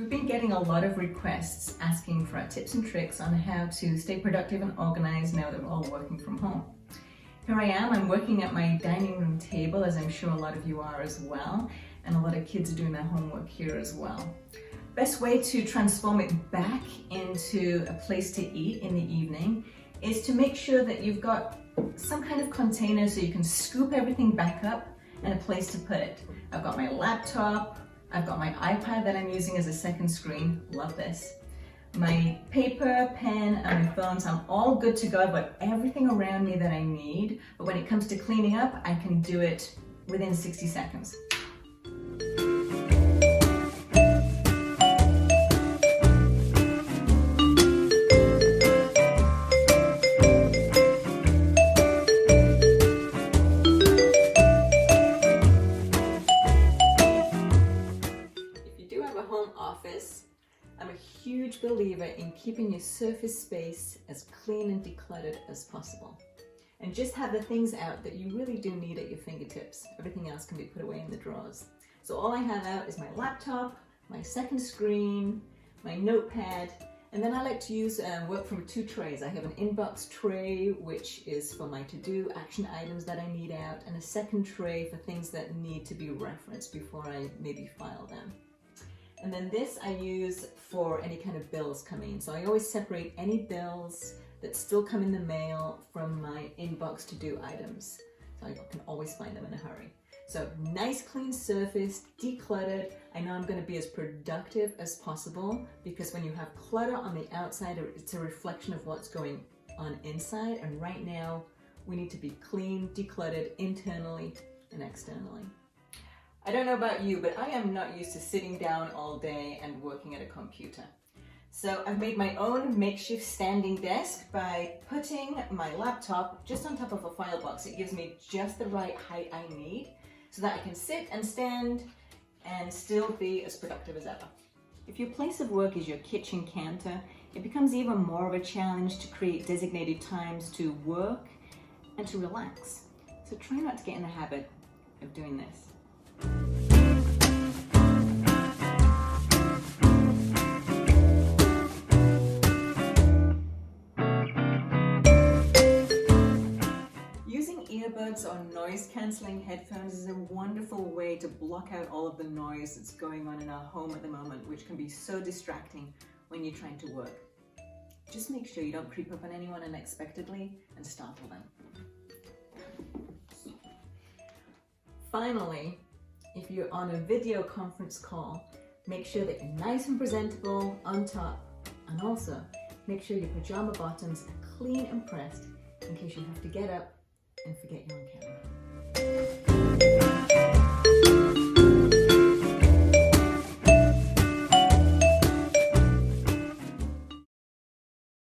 we've been getting a lot of requests asking for our tips and tricks on how to stay productive and organized now that we're all working from home. Here I am, I'm working at my dining room table, as I'm sure a lot of you are as well, and a lot of kids are doing their homework here as well. Best way to transform it back into a place to eat in the evening is to make sure that you've got some kind of container so you can scoop everything back up and a place to put it. I've got my laptop, I've got my iPad that I'm using as a second screen, love this. My paper, pen, and my phone, so I'm all good to go. I've got everything around me that I need, but when it comes to cleaning up, I can do it within 60 seconds. Home office, I'm a huge believer in keeping your surface space as clean and decluttered as possible. And just have the things out that you really do need at your fingertips. Everything else can be put away in the drawers. So all I have out is my laptop, my second screen, my notepad, and then I like to work from 2 trays. I have an inbox tray, which is for my to-do action items that I need out, and a second tray for things that need to be referenced before I maybe file them. And then this I use for any kind of bills coming in. So I always separate any bills that still come in the mail from my inbox to-do items. So I can always find them in a hurry. So nice clean surface, decluttered. I know I'm going to be as productive as possible because when you have clutter on the outside, it's a reflection of what's going on inside. And right now we need to be clean, decluttered internally and externally. I don't know about you, but I am not used to sitting down all day and working at a computer. So I've made my own makeshift standing desk by putting my laptop just on top of a file box. It gives me just the right height I need so that I can sit and stand and still be as productive as ever. If your place of work is your kitchen counter, it becomes even more of a challenge to create designated times to work and to relax. So try not to get in the habit of doing this. Using earbuds or noise-cancelling headphones is a wonderful way to block out all of the noise that's going on in our home at the moment, which can be so distracting when you're trying to work. Just make sure you don't creep up on anyone unexpectedly and startle them. Finally, if you're on a video conference call, make sure that you're nice and presentable on top, and also make sure your pajama bottoms are clean and pressed in case you have to get up and forget you're on camera.